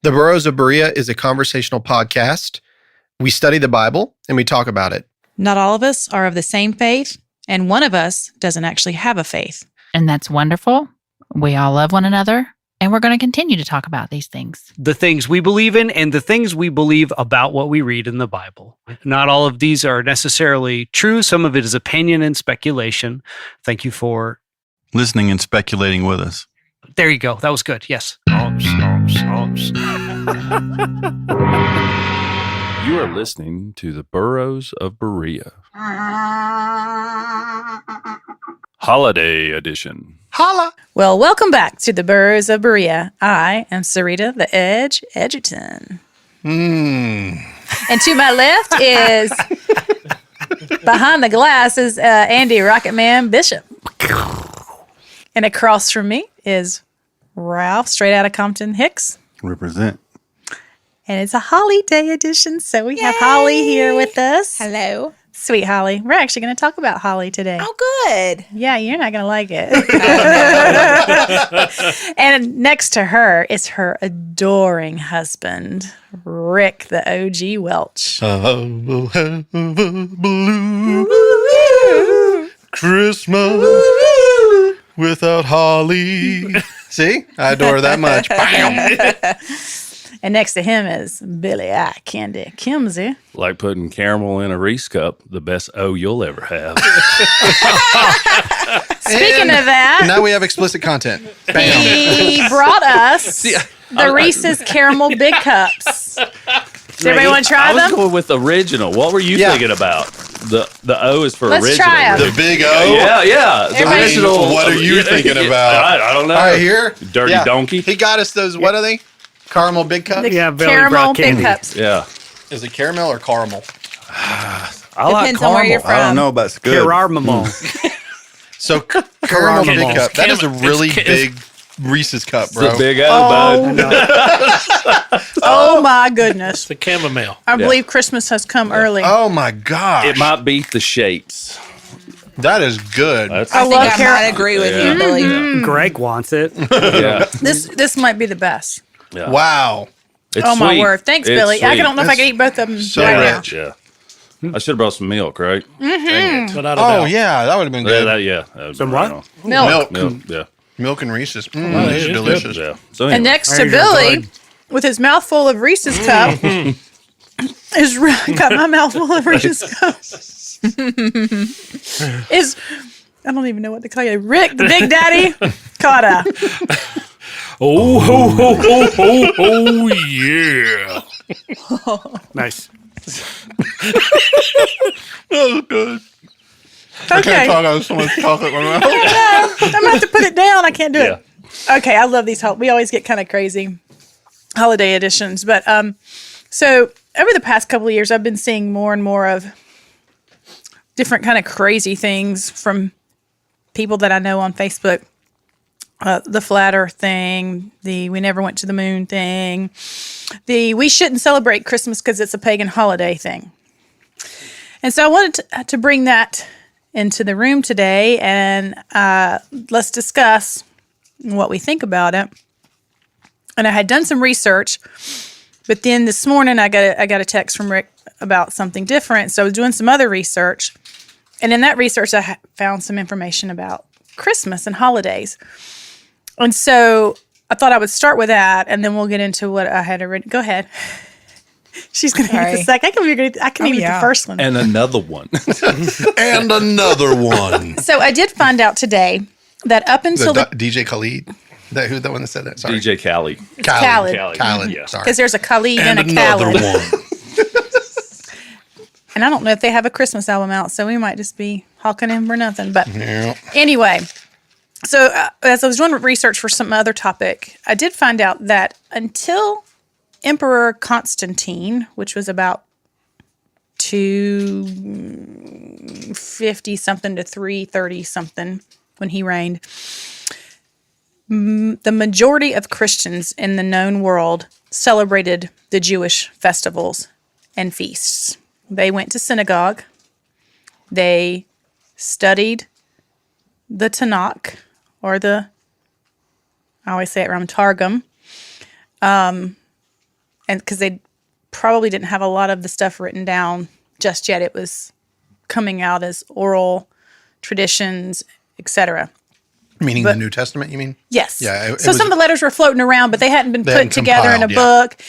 The Burrows of Berea is a conversational podcast. We study the Bible and we talk about it. Not all of us are of the same faith, and one of us doesn't actually have a faith. And that's wonderful. We all love one another, and we're going to continue to talk about these things. The things we believe in and the things we believe about what we read in the Bible. Not all of these are necessarily true. Some of it is opinion and speculation. Thank you for listening and speculating with us. There you go. That was good. Yes. You are listening to the Burrows of Berea. Holiday edition. Holla! Well, welcome back to the Burrows of Berea. I am Sarita the Edge Edgerton. And to my left is, behind the glass is Andy Rocket Man Bishop. And across from me is Ralph, straight out of Compton Hicks. Represent. And it's a holiday edition, so we have Holly here with us. Hello. Sweet Holly. We're actually going to talk about Holly today. Oh, good. Yeah, you're not going to like it. And next to her is her adoring husband, Rick, the OG Welch. I will have a blue Christmas without Holly. See? I adore her that much. Bam. And next to him is Billy Eye Candy Kimsey. Like putting caramel in a Reese cup, the best O you'll ever have. Speaking of that, Now we have explicit content. Bam. he brought us the Reese's Caramel Big Cups. Does everybody want to try I was them? going with original. What were you Yeah. thinking about? The O is for Let's original. try 'em. The big O. Yeah. The Everybody- original. What are you thinking about? I don't know. All right, here. Dirty donkey. He got us those, what are they? Caramel Big Cups? Yeah, Billy Caramel brought Big candy. Cups. Yeah. Is it caramel or caramel? I like Depends on where you're caramel. I don't know, but it's good. So caramel Caramel. Big Cup. That is a really It's- big Reese's cup, It's bro. the big O, bud. Oh my goodness. The chamomile. I believe Christmas has come early. Oh my gosh. It might beat the shapes. That is good. That's I I think love I caramel. might agree with Yeah. you, Billy. Greg wants it. yeah. This might be the best. yeah. Wow. It's Oh my sweet. word. Thanks, It's Billy. I sweet. don't know if I can eat both of them So right rich. Yeah. I should have brought some milk, right? Without a Oh, doubt. yeah. That would have been good. Yeah. That would Some be what? right now. Milk. Milk. on. Milk. Milk and Reese's. it It's is delicious. Yeah. So And anyway. next to There you go, Billy, bud. with his mouth full of Reese's cup, is got my mouth full of Reese's cups. Is I don't even know what to call you, Rick, the Big Daddy Cotta. Oh, ho, ho, ho, ho, ho, yeah. Nice. That was good. I Okay, can't talk. I have so much chocolate in my mouth. I'm gonna have to put it down. I can't do it. Okay, I love these. We always get kind of crazy holiday editions, but so over the past couple of years, I've been seeing more and more of different kind of crazy things from people that I know on Facebook. The flat Earth thing, the we never went to the moon thing, the we shouldn't celebrate Christmas because it's a pagan holiday thing. And so I wanted to bring that into the room today, and let's discuss what we think about it. And I had done some research, but then this morning I got a text from Rick about something different. So I was doing some other research, and in that research I found some information about Christmas and holidays. And so I thought I would start with that, and then we'll get into what I had already. Go ahead. She's going to get the Sorry. second. I can even yeah. the first one. And another one. And another one. So I did find out today that up until the DJ Khalid. Who's the one that said that? Sorry. DJ Khaled. Khaled. Khaled. Yeah. Sorry. because there's a Khalid and, And a another Khaled. one. And I don't know if they have a Christmas album out, so we might just be hawking him for nothing. But Yeah. anyway, so as I was doing research for some other topic, I did find out that until Emperor Constantine, which was about 250 something to 330 something when he reigned, the majority of Christians in the known world celebrated the Jewish festivals and feasts. They went to synagogue. They studied the Tanakh, or I always say it wrong, Targum. and because they probably didn't have a lot of the stuff written down just yet. It was coming out as oral traditions, etc. Meaning the New Testament, you mean? Yes. Yeah, it so was- some of the letters were floating around, but they hadn't been put hadn't together in a compiled, book.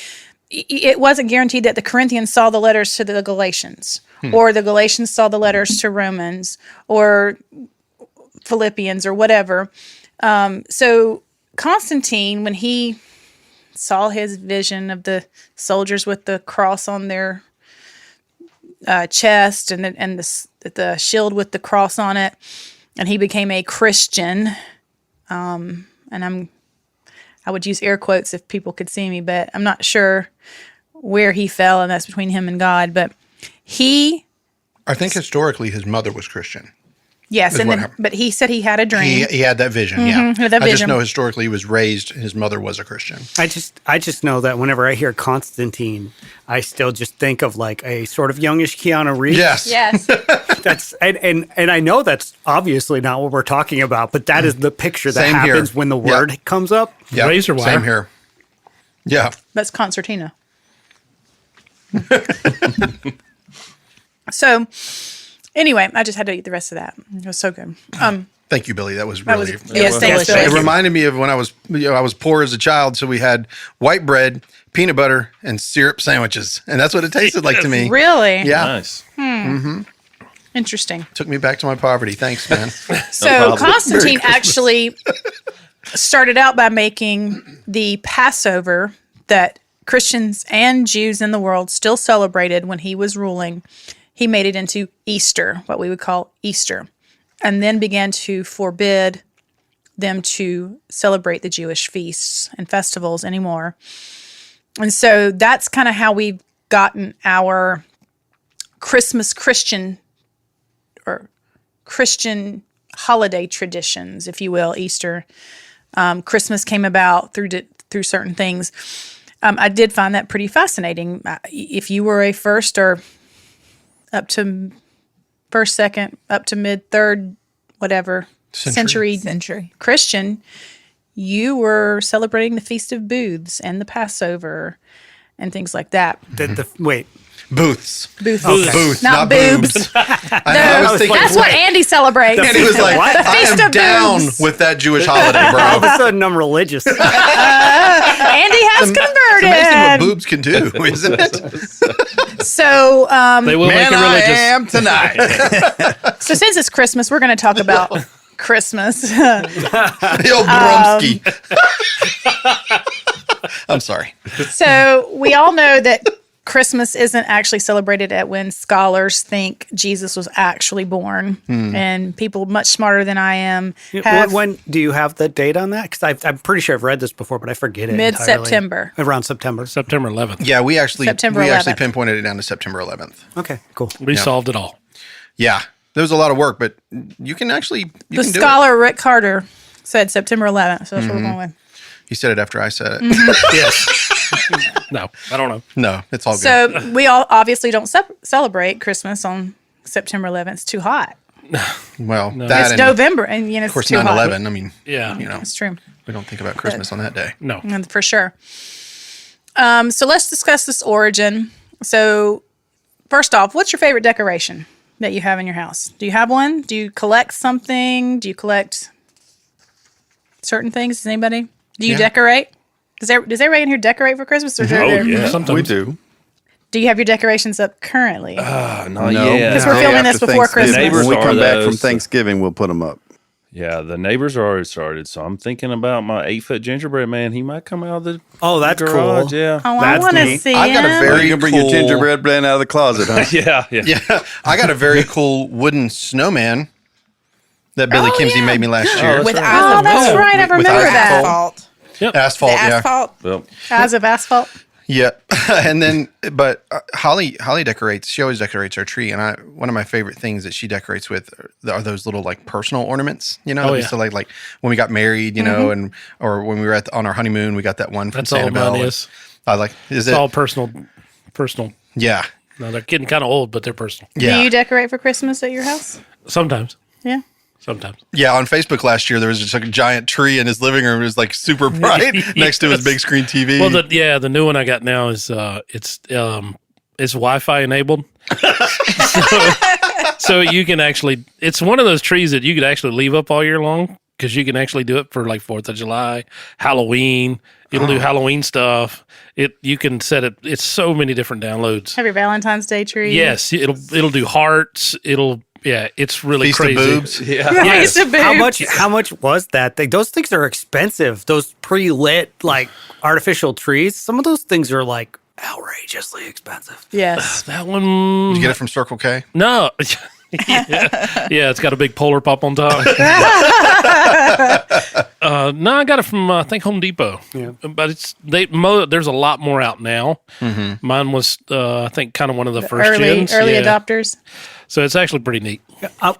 It wasn't guaranteed that the Corinthians saw the letters to the Galatians, or the Galatians saw the letters to Romans, or Philippians, or whatever. So Constantine, when he saw his vision of the soldiers with the cross on their chest and the shield with the cross on it, and he became a Christian. And I would use air quotes if people could see me, but I'm not sure where he fell, and that's between him and God. But I think historically his mother was Christian. yes, Is and what then, happened. but he said he had a dream. He had that vision, yeah. he had that I just vision. know historically he was raised, his mother was a Christian. I just know that whenever I hear Constantine, I still just think of like a sort of youngish Keanu Reeves. Yes. Yes. That's and I know that's obviously not what we're talking about, but that is the picture that Same here. happens when the Yep. word comes up. Yep. Razor wire. Same here. Yeah. That's concertina. So, anyway, I just had to eat the rest of that. It was so good. Thank you, Billy. That was That was- really yes, thanks, It Billy. reminded me of when I was I was poor as a child, so we had white bread, peanut butter, and syrup sandwiches, and that's what it tasted like to me. Really? Yeah, Nice. Interesting. took me back to my poverty. Thanks, man. So problem. Constantine actually started out by making the Passover that Christians and Jews in the world still celebrated when he was ruling. He made it into Easter, what we would call Easter, and then began to forbid them to celebrate the Jewish feasts and festivals anymore. And so that's kind of how we've gotten our Christian holiday traditions, if you will. Easter, Christmas came about through certain things. I did find that pretty fascinating. If you were a first or up to first, second, up to mid, third, whatever century Christian, you were celebrating the Feast of Booths and the Passover and things like that. Wait, Booths. Booths, Booths, not boobs. I was thinking, That's what Andy celebrates. and he was like, What? I Feast am of down Booths. with that Jewish holiday, all of bro. a sudden I'm religious. Andy has It's amazing what converted. boobs can do, isn't it? So, They will make it religious. tonight. so since it's Christmas, we're going to talk about Christmas. The old Bromsky. I'm sorry. So we all know that Christmas isn't actually celebrated at when scholars think Jesus was actually born, and people much smarter than I am have When do you have the date on that? Because I'm pretty sure I've read this before, but I forget it. Mid-September. entirely. Around September. September 11th. Yeah, we actually September we actually 11th. pinpointed it down to September 11th. Okay, cool. We solved it all. Yeah, there was a lot of work, but you can actually the can do it. scholar Rick Carter said September 11th. So that's what we're going with. He said it after I said it. Yes. No, I don't know. No, it's all good. So we all obviously don't celebrate Christmas on September 11th. It's too hot. Well, that It's and November, and of it's course too hot. 9/11. I mean, Yeah. you know, It's true. we don't think about Christmas on that day. No. For sure. So let's discuss this origin. So first off, what's your favorite decoration that you have in your house? Do you have one? Do you collect something? Do you collect certain things? Does anybody? Do you Yeah. decorate? Does everybody in here decorate for Christmas? Or Oh, yeah. Sometimes. We do. do you have your decorations up currently? Not No, yet. Because we're day filming after this before Thanksgiving. Christmas. When we Neighbors come are back from those- Thanksgiving, we'll put them up. Yeah, the neighbors are already started, so I'm thinking about my 8-foot gingerbread man. He might come out of the Oh, that's garage. cool. Yeah. Oh, I That's want to neat. see I've got a him. very You can bring cool, your gingerbread man out of the closet, huh? Yeah. Yeah, I got a very cool wooden snowman that Billy Oh, Kimsey yeah. made me last year. With Oh, that's asphalt. right. I With remember that. Asphalt. Asphalt, The yeah. asphalt. Well, As of asphalt. Yeah, and then but Holly decorates. She always decorates our tree, and one of my favorite things that she decorates with are those little like personal ornaments. You know, Oh, that we yeah. used to like when we got married, you know, and or when we were on our honeymoon, we got that one from That's all Sanibel. mine is. I like. Is It's all it? personal. Yeah, No, they're getting kind of old, but they're personal. yeah. Do you decorate for Christmas at your house? Sometimes. Yeah. Sometimes. Yeah, on Facebook last year, there was just like a giant tree in his living room. It was like super bright next to his big screen TV. Well, the new one I got now is it's Wi-Fi enabled. So you can actually, it's one of those trees that you could actually leave up all year long because you can actually do it for like 4th of July, Halloween. It'll do Halloween stuff. You can set it. It's so many different downloads. Have your Valentine's Day tree. Yes, it'll do hearts. It's really Feast of crazy. boobs. Yeah. Feast of boobs. How much was that thing? Those things are expensive. Those pre-lit like artificial trees. Some of those things are like outrageously expensive. Yes. That one. Did you get it from Circle K? No. yeah, it's got a big polar pop on top. No, I got it from I think Home Depot. Yeah, but there's a lot more out now. Mm-hmm. Mine was I think kind of one of the first gens. Early adopters. So it's actually pretty neat.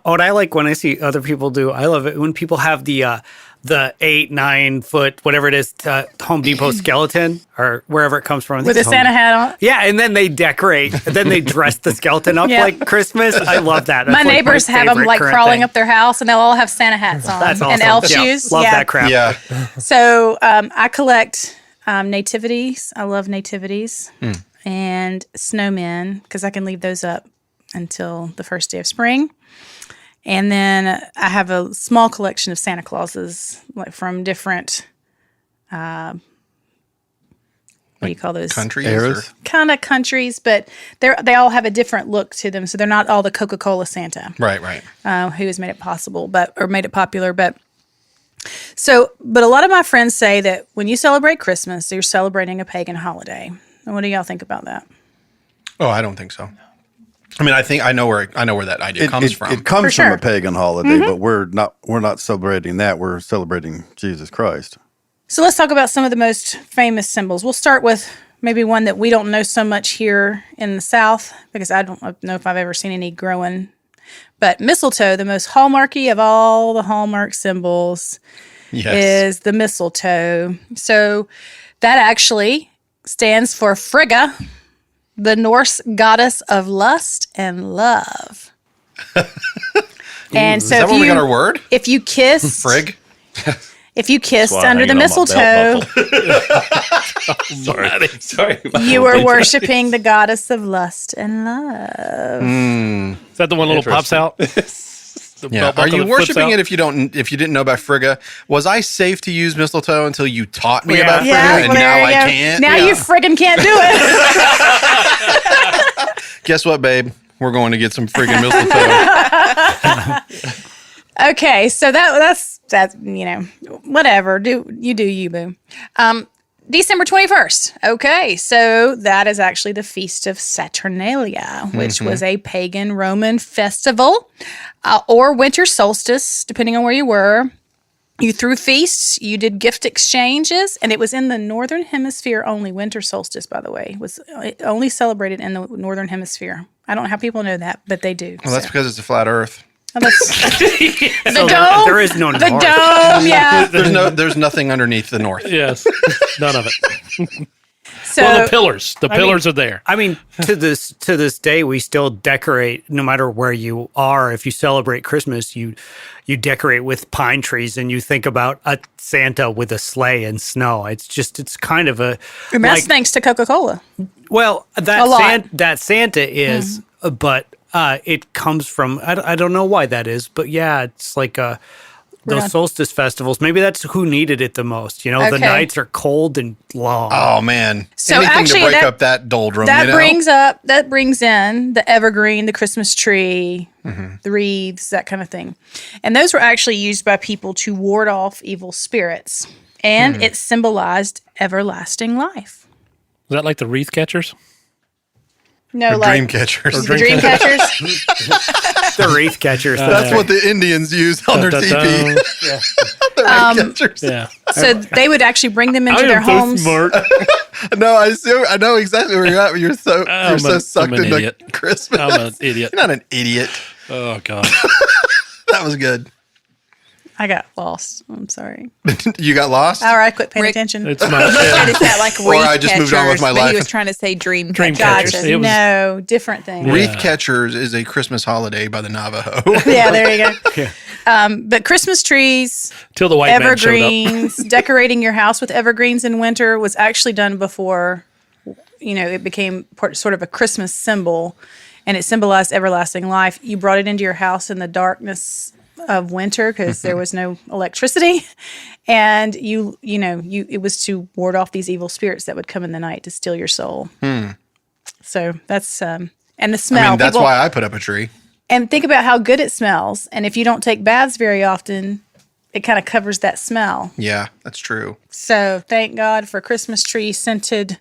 What I like when I see other people do, I love it when people have the 8-9 foot whatever it is Home Depot skeleton or wherever it comes from With a Santa hat on. Yeah, and then they decorate, then they dress the skeleton up Yeah. like Christmas. I love that. That's My like neighbors have them favorite like current crawling thing. up their house, and they'll all have Santa hats on That's awesome. and elf Yeah, shoes. Love that crap. Yeah. So I collect nativities. I love nativities and snowmen because I can leave those up until the first day of spring. And then I have a small collection of Santa Clauses, like from different, what do you call those? Countries? Eras? Kind of countries, but they all have a different look to them. So they're not all the Coca-Cola Santa. Right, right. Who has made it possible, or made it popular. But a lot of my friends say that when you celebrate Christmas, you're celebrating a pagan holiday. And what do y'all think about that? Oh, I don't think so. I mean, I know where that idea comes from. It comes For sure. from a pagan holiday, but we're not celebrating that. We're celebrating Jesus Christ. So let's talk about some of the most famous symbols. We'll start with maybe one that we don't know so much here in the South, because I don't know if I've ever seen any growing. But mistletoe, the most hallmarky of all the hallmark symbols, is the mistletoe. So that actually stands for Frigga, the Norse goddess of lust and love. And Is so that where we got our word? if you kissed, Frig? if you kissed That's why I'm under the hanging on my mistletoe, belt buckle. Sorry. you were worshiping the goddess of lust and love. Is that the one little pops out? The Yeah. belt Are buckle you that flips worshiping out? it if you didn't know about Frigga? Was I safe to use mistletoe until you taught me Yeah. about Frigga, and well, there now you I go. can't? Now you friggin' can't do it. Guess what, babe? We're going to get some friggin' mistletoe. Okay, so that's whatever. Do you, boo. December 21st. Okay, so that is actually the Feast of Saturnalia, which was a pagan Roman festival or winter solstice, depending on where you were. You threw feasts, you did gift exchanges, and it was in the Northern Hemisphere only. Winter solstice, by the way, was only celebrated in the Northern Hemisphere. I don't know how people know that, but they do. Well, that's because it's a flat Earth. The dome. There is no The north. dome, yeah. There's nothing underneath the north. Yes, none of it. So Well, the pillars. The pillars are there. I mean, to this day, we still decorate. No matter where you are, if you celebrate Christmas, you decorate with pine trees, and you think about a Santa with a sleigh and snow. It's kind of a and that's like, thanks to Coca-Cola. well A lot. that Santa is, but it comes from I don't know why that is, but yeah, it's like those solstice festivals. Maybe that's who needed it the most. The Okay. nights are cold and long. Oh man! So Anything actually, to break that- up that doldrum. That you know? brings in the evergreen, the Christmas tree, the wreaths, that kind of thing. And those were actually used by people to ward off evil spirits. And it symbolized everlasting life. Is that like the wreath catchers? No, Or like dream catchers. the dream catchers. The wreath catchers. That's what the Indians use on their Dun, dun, teepee. dun. The wreath catchers. Yeah. So they would actually bring them into their homes. smart. No, I know exactly where you're at. You're so I'm sucked an into idiot. Christmas. I'm an idiot. You're not an idiot. Oh God. That was good. I got lost. I'm sorry. You got lost? All right, I quit paying Rick- attention. It's my What is that like? Or Wreath I just moved on with my catchers, but life. He was trying to say dream Dream catchers. catchers. Gotcha. It was- No, different thing. Wreath Catchers is a Christmas holiday by the Navajo. Yeah, there you go. But Christmas trees, till the white man showed up. evergreens, decorating your house with evergreens in winter was actually done before, it became sort of a Christmas symbol, and it symbolized everlasting life. You brought it into your house in the darkness of winter because there was no electricity, and it was to ward off these evil spirits that would come in the night to steal your soul. So that's and the smell. I mean, that's People- why I put up a tree. And think about how good it smells. And if you don't take baths very often, it kind of covers that smell. Yeah, that's true. So thank God for Christmas tree scented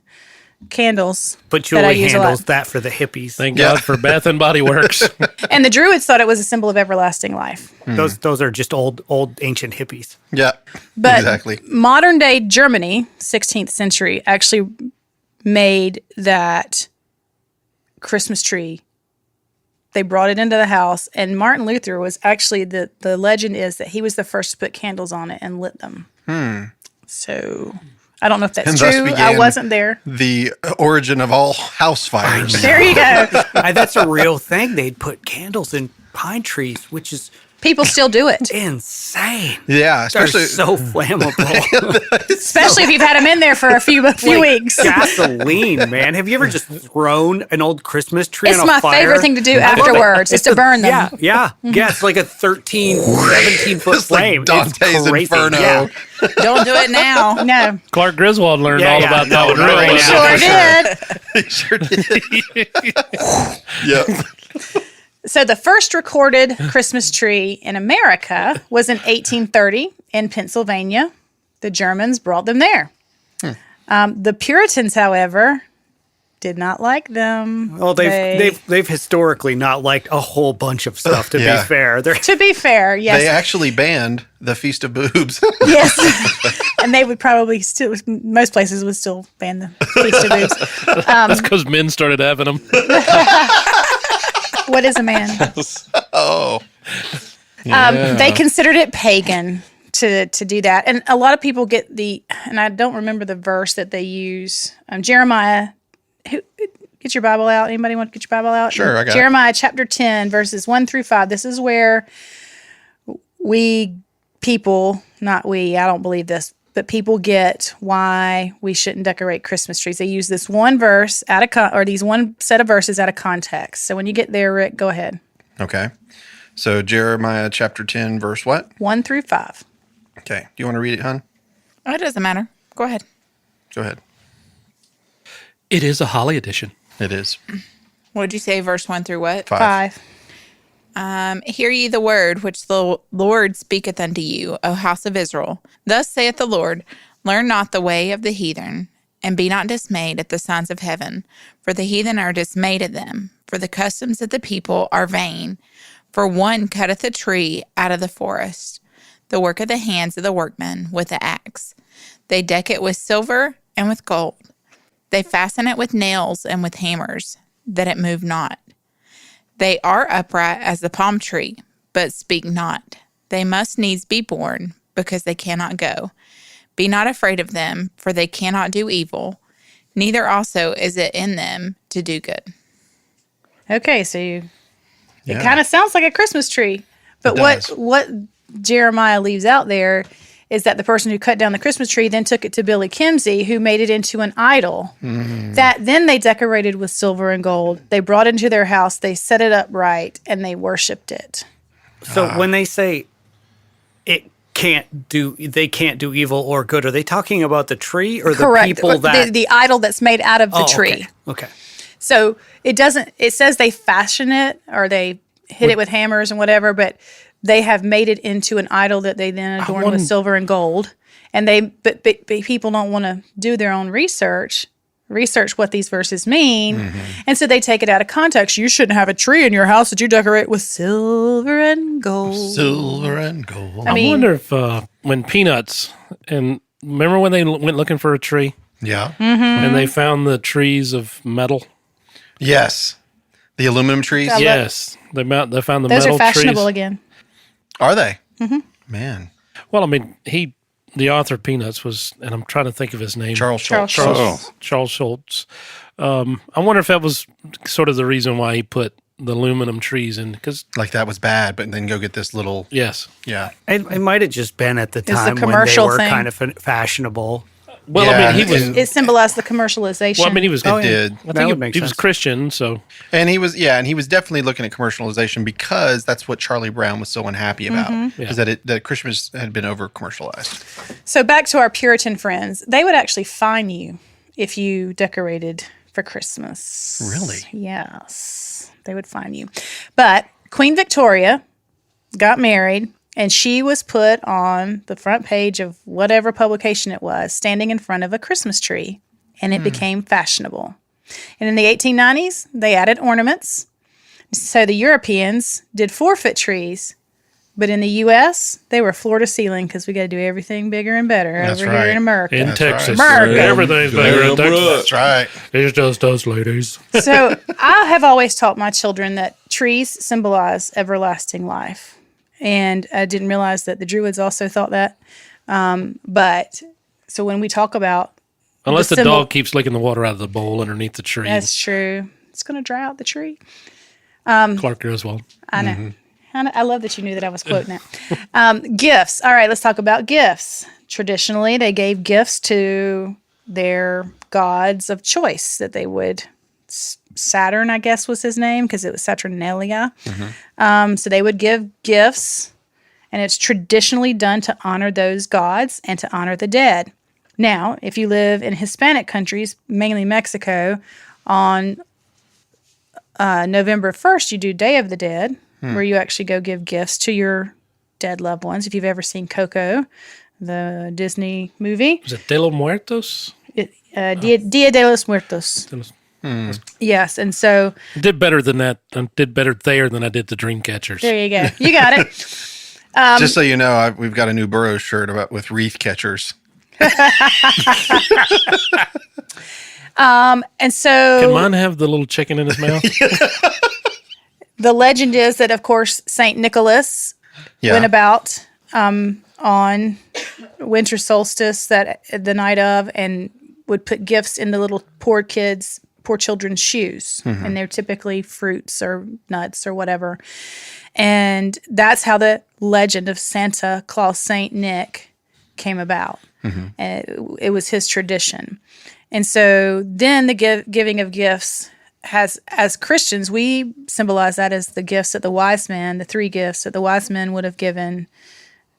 candles. But that I Julie use a handles lot. that for the hippies. Thank God for Bath and Body Works. And the Druids thought it was a symbol of everlasting life. Those are just old ancient hippies. Yeah, But exactly. modern day Germany, 16th century, actually made that Christmas tree. They brought it into the house, and Martin Luther was actually the legend is that he was the first to put candles on it and lit them. So I don't know if that's And thus true. I began- wasn't there. The origin of all house fires. There you go. That's a real thing. They'd put candles in pine trees, which is People still do it, insane. Yeah, They're especially so flammable. especially if you've had them in there for a few Like weeks. gasoline, man. Have you ever just thrown an old Christmas tree It's on a my fire? favorite thing to do afterwards is to burn them. Yeah. It's like a 13, 17-foot It's like flame. Dante's it's crazy. Inferno. Yeah. Don't do it now. No, Clark Griswold learned Yeah, all yeah, about no, that one not real right sure now. did. yeah. So the first recorded Christmas tree in America was in 1830 in Pennsylvania. The Germans brought them there. The Puritans, however, did not like them. Well, they've historically not liked a whole bunch of stuff. To Yeah. be fair, they're To be fair, yes, They actually banned the Feast of Boobs. yes, and they would probably still. Most places would still ban the Feast of Boobs. That's because men started having them. What is a man? Oh. They considered it pagan to do that, and a lot of people get and I don't remember the verse that they use. Jeremiah. Get your Bible out. Anybody want to get your Bible out? Sure, I got it. Jeremiah chapter 10, verses 1-5. This is where we people, not we, I don't believe this, but people get why we shouldn't decorate Christmas trees. They use this one verse or these one set of verses out of context. So when you get there, Rick, go ahead. Okay. So Jeremiah chapter 10, verse what? 1-5. Okay. Do you want to read it, hon? Oh, it doesn't matter. Go ahead. Go ahead. It is a holly edition. It is. What did you say? Verse 1 through what? 5. 5. Hear ye the word which the Lord speaketh unto you, O house of Israel. Thus saith the Lord, learn not the way of the heathen, and be not dismayed at the signs of heaven. For the heathen are dismayed at them, for the customs of the people are vain. For one cutteth a tree out of the forest, the work of the hands of the workmen with the axe. They deck it with silver and with gold. They fasten it with nails and with hammers, that it move not. They are upright as the palm tree, but speak not. They must needs be born, because they cannot go. Be not afraid of them, for they cannot do evil, neither also is it in them to do good. Okay, so it Yeah. kind of sounds like a Christmas tree. But It does. what Jeremiah leaves out there is that the person who cut down the Christmas tree then took it to Billy Kimsey, who made it into an idol that then they decorated with silver and gold. They brought it into their house, they set it up right, and they worshipped it. So when they say they can't do evil or good, are they talking about the tree or the Correct. people that the idol that's made out of the Oh, tree. Okay. So it says they fashion it or they hit it with hammers and whatever, but they have made it into an idol that they then adorn with silver and gold. And but people don't want to do their own research what these verses mean. And so they take it out of context. You shouldn't have a tree in your house that you decorate with silver and gold. Silver and gold. I mean, I wonder if when Peanuts, and remember when they went looking for a tree Yeah. and they found the trees of metal? Yes. The aluminum trees. I love- Yes. They found the those metal are fashionable trees. again. Are they? Man, Well, I mean, the author of Peanuts was, and I'm trying to think of his name. Charles Schultz. Charles Schultz. I wonder if that was sort of the reason why he put the aluminum trees in, because Like that was bad, but then go get this little. yes. Yeah. It might have just been at the the time when they commercial were thing. kind of fashionable. Well, Yeah, I mean, he was. and- It symbolized the commercialization. Well, I mean, he was. It did. I That think would make he was sense. Christian, so And he was definitely looking at commercialization because that's what Charlie Brown was so unhappy about. Yeah. Is that Christmas had been over commercialized. So back to our Puritan friends, they would actually fine you if you decorated for Christmas. Really? Yes, they would fine you. But Queen Victoria got married, and she was put on the front page of whatever publication it was, standing in front of a Christmas tree, and it became fashionable. And in the 1890s, they added ornaments. So the Europeans did 4-foot trees. But in the U.S., they were floor to ceiling because we got to do everything bigger and better That's over right. here in America. in That's Texas, right. America. everything's bigger in Texas. That's right. It's just us, ladies. So I have always taught my children that trees symbolize everlasting life. And I didn't realize that the Druids also thought that. But so when we talk about, Unless the symbol- dog keeps licking the water out of the bowl underneath the tree. that's true, it's going to dry out the tree. Clark Griswold. I know. I love that you knew that I was quoting it. Gifts. All right, let's talk about gifts. Traditionally, they gave gifts to their gods of choice that they would. Saturn, I guess, was his name because it was Saturnalia. So they would give gifts, and it's traditionally done to honor those gods and to honor the dead. Now, if you live in Hispanic countries, mainly Mexico, on November 1st, you do Day of the Dead, where you actually go give gifts to your dead loved ones. If you've ever seen Coco, the Disney movie, Was it De los Muertos? Dia de los Muertos. Yes, and so I did better than that. I did better there than I did the Dreamcatchers. there you go. You got it. Just so you know, we've got a new Burroughs shirt with wreath catchers. And so Can mine have the little chicken in his mouth? the legend is that, of course, Saint Nicholas went about on winter solstice that the night of and would put gifts in the little poor children's shoes. And they're typically fruits or nuts or whatever. And that's how the legend of Santa Claus Saint Nick came about. And it was his tradition. And so then the giving of gifts has, as Christians, we symbolize that as the gifts that the wise men, the 3 gifts that the wise men would have given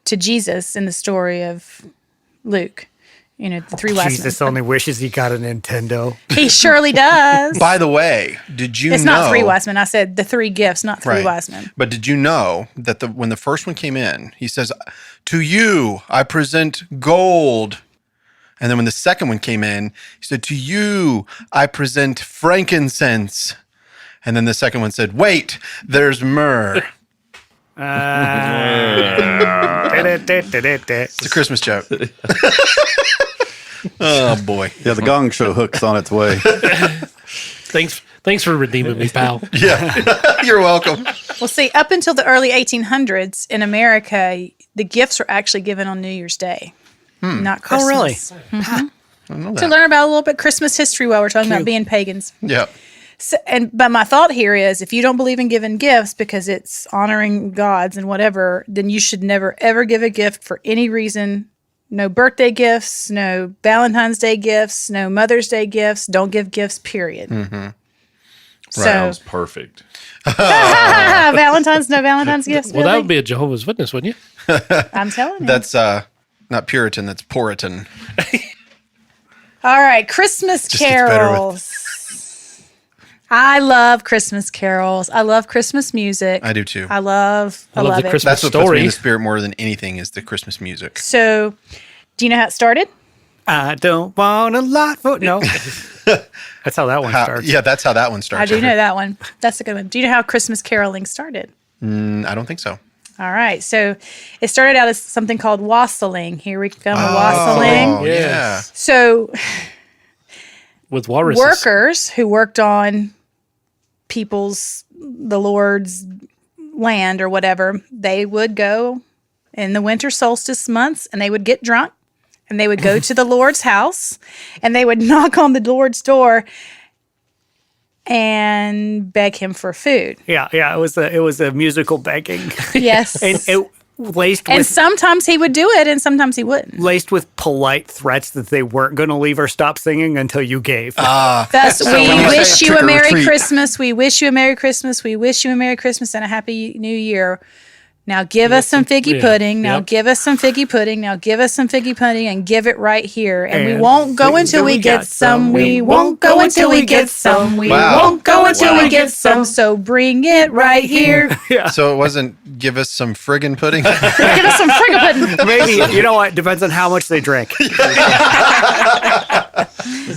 to Jesus in the story of Luke. You know, the 3 wise Jesus men. only wishes he got a Nintendo. He surely does. By the way, did you It's know? not 3 wise men. I said the 3 gifts, not 3 Right. wise men. But did you know that when the first one came in, he says, "To you I present gold." And then when the second one came in, he said, "To you I present frankincense." And then the second one said, "Wait, there's myrrh." It's a Christmas joke. Oh boy. Yeah, the Gong Show hook's on its way. Thanks for redeeming me, pal. Yeah. You're welcome. Well, see, up until the early 1800s in America, the gifts were actually given on New Year's Day, not Christmas. Oh, really? I don't know To that. learn about a little bit Christmas history while we're talking about being pagans. Yeah. So, but my thought here is, if you don't believe in giving gifts because it's honoring gods and whatever, then you should never ever give a gift for any reason. No birthday gifts, no Valentine's Day gifts, no Mother's Day gifts. Don't give gifts, period. So Sounds perfect. Valentine's gifts. Well, that Billy? would be a Jehovah's Witness, wouldn't you? I'm telling you. That's not Puritan, that's Puritan. All right, Christmas Just gets better with- carols. I love Christmas carols. I love Christmas music. I do too. I love I love the it. Christmas That's what puts me in story. the spirit more than anything is the Christmas music. So, do you know how it started? I don't want a lot for no. That's how that one starts. Yeah, that's how that one I starts. do know that one. That's a good one. Do you know how Christmas caroling started? I don't think so. All right. So, it started out as something called wassailing. Here we come, wassailing. Oh, Yes. yeah. So, With walruses. workers who worked on the Lord's land or whatever, they would go in the winter solstice months, and they would get drunk, and they would go to the Lord's house, and they would knock on the Lord's door and beg him for food. Yeah. It was a musical begging. Yes. And it laced And with sometimes he would do it, and sometimes he wouldn't. laced with polite threats that they weren't going to leave or stop singing until you gave. Thus, when we you say wish a you a trick or Merry treat. Christmas. We wish you a Merry Christmas. We wish you a Merry Christmas and a Happy New Year. Now give us some figgy yeah. pudding. Now Yep. give us some figgy pudding. Now give us some figgy pudding and give it right here. And we And won't go until we get some. We won't go until we get some. We Wow. won't go until we get some. So bring it right here. So it wasn't give us some friggin' pudding. Give us some friggin' pudding. Maybe, you know what? Depends on how much they drink.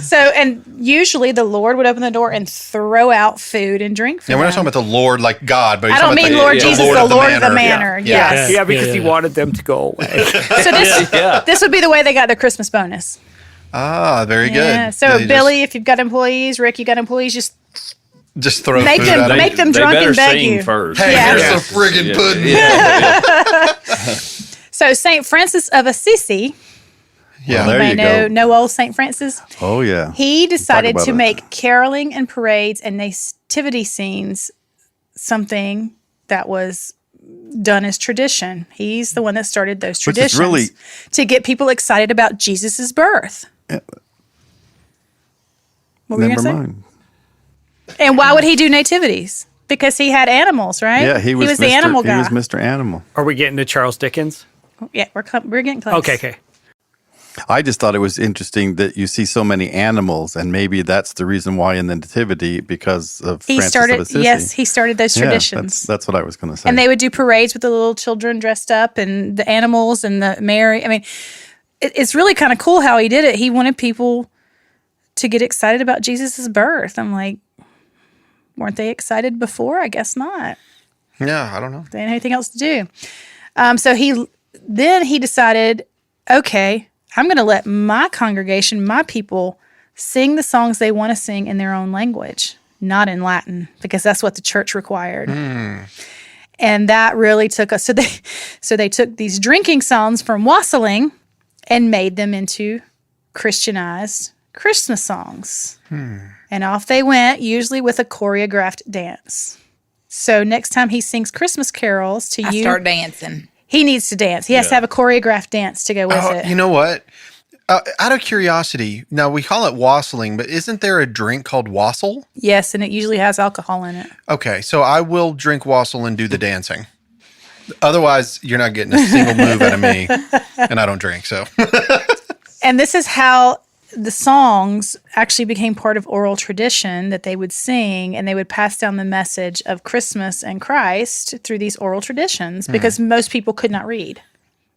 So, and usually the Lord would open the door and throw out food and drink for Yeah, we're not them. talking about the Lord like God, but I he's don't talking mean about Lord Jesus, the Lord of the manor. Yeah. Yes. Yeah, because Yeah, he yeah. wanted them to go away. So this would be the way they got their Christmas bonus. Ah, very Yeah. good. So They Billy, if you've got employees, Rick, you got employees, just throw make food them- at 'em. make them drunk better and beg sing you. first. Hey, Yeah. here's Yeah. some friggin' pudding. so Saint Francis of Assisi. Yeah. Well, there You you know, go. no old Saint Francis. Oh yeah. He decided about to it. make caroling and parades and nativity scenes something that was done as tradition. He's the one that started those Which is traditions really- to get people excited about Jesus's birth. What were you Never gonna say? mind. And why would he do nativities? Because he had animals, right? Yeah, he was the Mr. animal guy. He was Mr. Animal. Are we getting to Charles Dickens? Yeah, we're getting close. Okay. I just thought it was interesting that you see so many animals, and maybe that's the reason why in the Nativity, because of He Francis started. of Assisi. Yes, he started those Yeah, traditions. that's what I was going to say. And they would do parades with the little children dressed up and the animals and the Mary. I mean, it's really kind of cool how he did it. He wanted people to get excited about Jesus's birth. I'm like, weren't they excited before? I guess not. Yeah, I don't know. They didn't have anything else to do. So he decided, okay, I'm going to let my congregation, my people, sing the songs they want to sing in their own language, not in Latin, because that's what the church required. And that really took us. So they took these drinking songs from wassailing and made them into Christianized Christmas songs. And off they went, usually with a choreographed dance. So next time he sings Christmas carols to I you, start dancing. he needs to dance. He has to have a choreographed dance to go with Oh, it. you know what? Out of curiosity, now we call it wassailing, but isn't there a drink called wassail? Yes, and it usually has alcohol in it. Okay, so I will drink wassail and do the dancing. Otherwise, you're not getting a single move out of me, and I don't drink. So, And this is how the songs actually became part of oral tradition that they would sing, and they would pass down the message of Christmas and Christ through these oral traditions because most people could not read.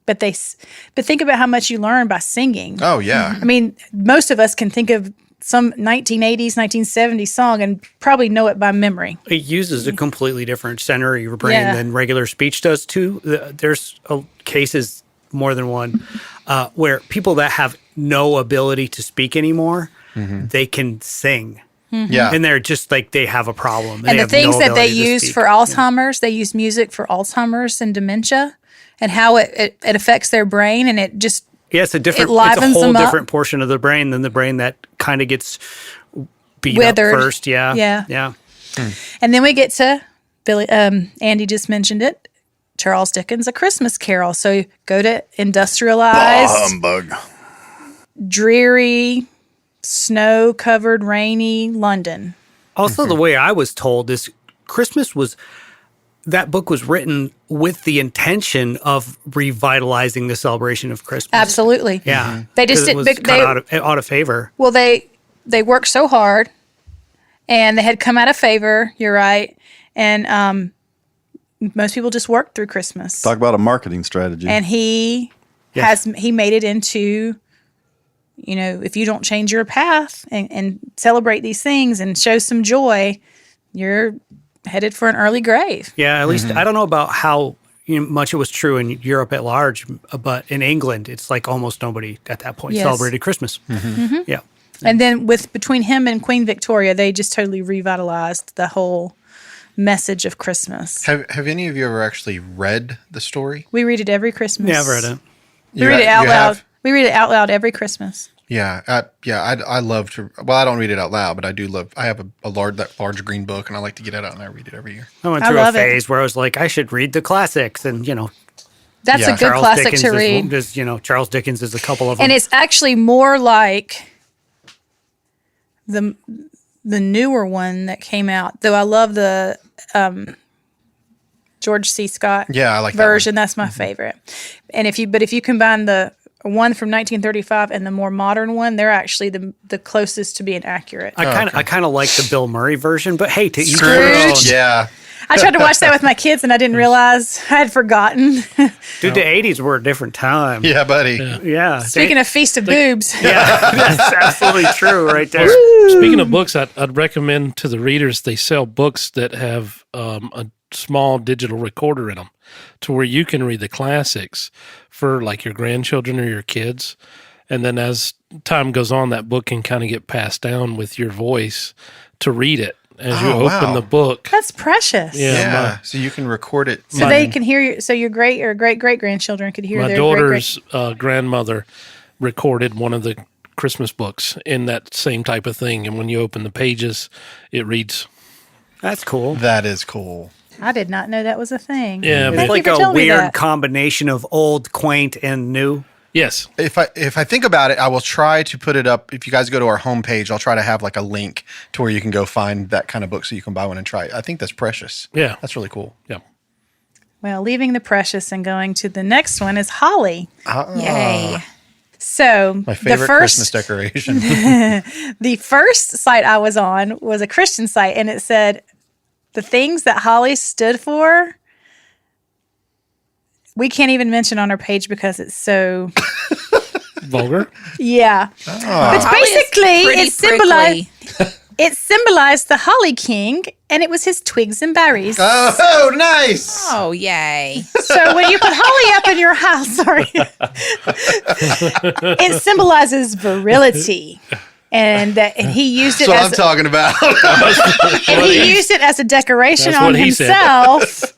But think about how much you learn by singing. oh yeah, I mean, most of us can think of some 1980s, 1970s song and probably know it by memory. It uses a completely different center of your brain Yeah. than regular speech does too. There's cases, more than one, where people that have no ability to speak anymore, they can sing. yeah. Mm-hmm. And they're just like, they have a problem. And They the have no things that they ability to use speak. for Alzheimer's, they use music for Alzheimer's and dementia and how it affects their brain. And it just, Yeah, it's a different, it it's a livens whole them up. different portion of the brain than the brain that kind of gets beat Withered. up first. Yeah. Yeah. Yeah. and then we get to Billy, Andy just mentioned it, Charles Dickens' A Christmas Carol. So go to industrialized, Humbug. dreary, snow-covered, rainy London. Also, the way I was told is that book was written with the intention of revitalizing the celebration of Christmas. Absolutely. Yeah. They just 'Cause it did- was kind of out of favor. Well, they worked so hard, and they had come out of favor. You're right, and most people just worked through Christmas. Talk about a marketing strategy. And he made it into, if you don't change your path and celebrate these things and show some joy, you're headed for an early grave. Yeah, at least I don't know about how much it was true in Europe at large, but in England, it's like almost nobody at that point Yes. celebrated Christmas. Yeah. And then between him and Queen Victoria, they just totally revitalized the whole message of Christmas. Have any of you ever actually read the story? We read it every Christmas. Yeah, I've read it. We read it out You loud. have? We read it out loud every Christmas. Yeah, I love to. Well, I don't read it out loud, but I do love. I have a large green book, and I like to get it out and I read it every year. I went I through a love it. phase where I was like, I should read the classics, and That's Yeah. a good classic Dickens to is read. Charles Dickens is a couple of them. And it's actually more like the newer one that came out. Though I love the George C. Scott Yeah, I like that version. That's my favorite. And if you combine the one from 1935 and the more modern one, they're actually the closest to being accurate. I kind of like the Bill Murray version, but hey, to each their own. Scrooge. Yeah, I tried to watch that with my kids and I didn't realize I had forgotten. Dude, the 80s were a different time. yeah, buddy. Yeah. Speaking of Feast of Boobs, yeah, that's absolutely true right there. Speaking of books, I'd recommend to the readers they sell books that have a small digital recorder in them, to where you can read the classics for like your grandchildren or your kids, and then as time goes on, that book can kind of get passed down with your voice to read it as you Oh, open wow. the book. that's precious. Yeah, So you can record it. So they can hear you. So your great or great great grandchildren could hear My their daughter's grandmother recorded one of the Christmas books in that same type of thing, and when you open the pages, it reads. That's cool. That is cool. I did not know that was a thing. Yeah, It's but- Thank like you for a telling me weird that. combination of old, quaint, and new. Yes, If I think about it, I will try to put it up. If you guys go to our homepage, I'll try to have like a link to where you can go find that kind of book so you can buy one and try it. I think that's precious. yeah, That's really cool. yeah. Well, leaving the precious and going to the next one is holly. Yay. So My favorite the first Christmas decoration. the first site I was on was a Christian site, and it said the things that holly stood for. We can't even mention on our page because it's so Vulgar. yeah. But Holly is basically, pretty it symbolized prickly. it symbolized the Holly King, and it was his twigs and berries. Oh, nice. Oh, yay. So when you put holly up in your house, sorry, it symbolizes virility, and he used it That's what I'm as talking about. and he used it as a decoration That's on what he said. himself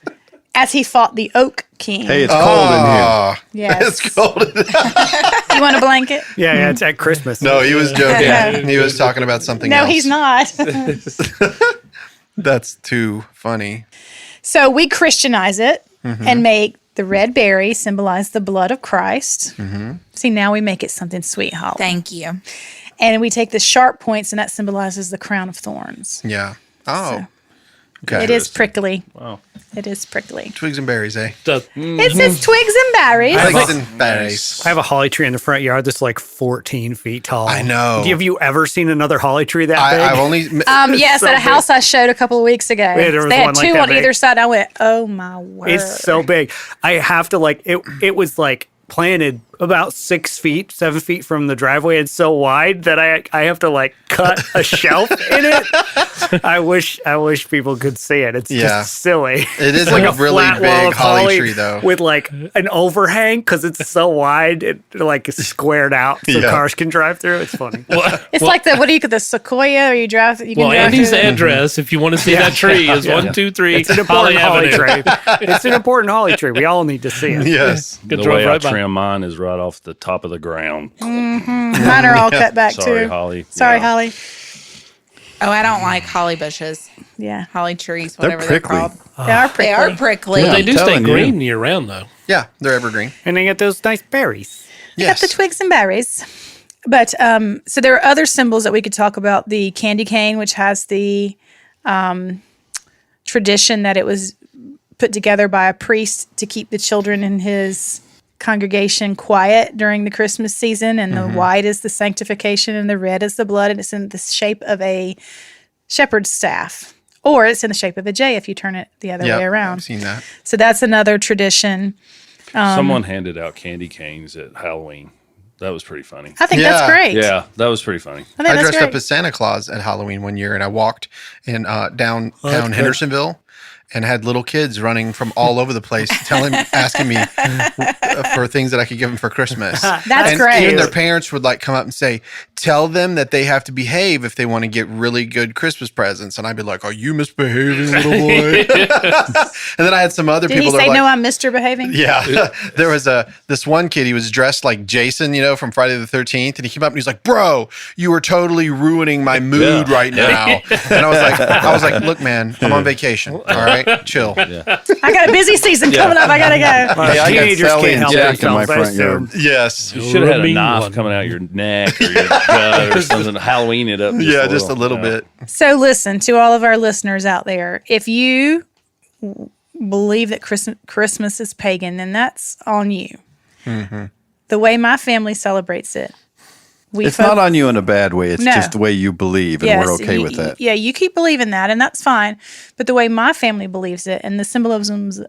as he fought the Oak King. Hey, it's cold in here. Oh, Yes. it's cold. You want a blanket? Yeah, it's at Christmas. No, he was joking. Yeah. He was talking about something No, else. he's not. That's too funny. So we Christianize it Mm-hmm. and make the red berry symbolize the blood of Christ. Mm-hmm. See, now we make it something sweet, Holly. Thank you. And we take the sharp points, and that symbolizes the crown of thorns. Yeah. Oh. So, Okay. It is prickly. Wow. It is prickly. Twigs and berries, eh? It says twigs and berries. Twigs and berries. I have a holly tree in the front yard that's like 14 feet tall. I know. Have you ever seen another holly tree that big? I've only. Yes, so at a big. house I showed a couple of weeks ago. Yeah, there was They had one like two that on big. either side. I went, oh my word. It's so big. I have to like it. It was like planted about 6 feet, 7 feet from the driveway. It's so wide that I have to like cut a shelf in it. I wish people could see it. It's Yeah. just silly. It is It's like a flat really wall big of holly tree, though. with like an overhang because it's so wide. It like is squared out so Yeah. cars can drive through. It's funny. It's like the, what do you call the sequoia, or you drive, you can Well, drive Andy's through it. address, if you want to see that tree, is 123 It's an important holly Avenue. tree. It's an important holly tree. We all need to see it. Yes. Good The drive way I right by. trim mine is right off the top of the ground. Mine are all cut back Sorry, too. Holly. Sorry, Yeah. Holly. Oh, I don't like holly bushes, Yeah, holly trees, They're whatever they're prickly. called. they are prickly. They are prickly. But they do stay telling you. green year round, though. Yeah, they're evergreen. And they get those nice berries. Yes. Got the twigs and berries. But so there are other symbols that we could talk about. The candy cane, which has the tradition that it was put together by a priest to keep the children in his congregation quiet during the Christmas season. And the white is the sanctification, and the red is the blood, and it's in the shape of a shepherd's staff. Or it's in the shape of a J if you turn it the other Yep, way around. I've seen that. So that's another tradition. Someone handed out candy canes at Halloween. That was pretty funny. I think Yeah. that's great. Yeah, that was pretty funny. I think I that's dressed great. up as Santa Claus at Halloween one year, and I walked in downtown Hendersonville, and had little kids running from all over the place, asking me for things that I could give them for Christmas. That's and great. Even their parents would like come up and say, "Tell them that they have to behave if they want to get really good Christmas presents." And I'd be like, "Are you misbehaving, little boy?" And then I had some other Did people he that say, were like, no, I'm Mr. Behaving? yeah. There was this one kid, he was dressed like Jason, from Friday the 13th. And he came up and he's like, "Bro, you are totally ruining my mood right now." And I was like, "Look, man, I'm on vacation. All right, chill." I got a busy season coming up. I got to go. Hey, I got Teenagers Sally can't and help Jack in my themselves, I front yard. assume. Yes. You should have had a Mean knife one. coming out your neck or your gut or something. Halloween it up. Yeah, just a little bit. So listen to all of our listeners out there. If you believe that Christmas is pagan, then that's on you. Mm-hmm. The way my family celebrates it. It's not on you in a bad way. It's No. just the way you believe, and Yes, we're okay with that. Yeah, you keep believing that, and that's fine. But the way my family believes it, and the symbolisms,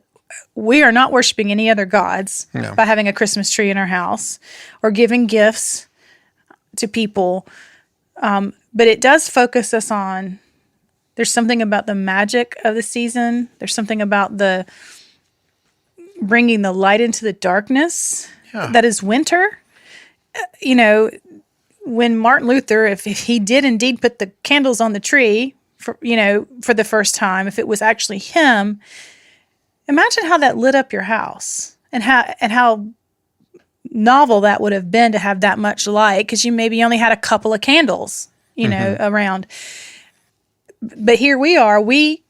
we are not worshiping any other gods No. by having a Christmas tree in our house or giving gifts to people. But it does focus us on, there's something about the magic of the season. There's something about the bringing the light into the darkness that is winter. When Martin Luther, if he did indeed put the candles on the tree for the first time, if it was actually him, imagine how that lit up your house and how novel that would have been to have that much light, because you maybe only had a couple of candles, around. But here we are, we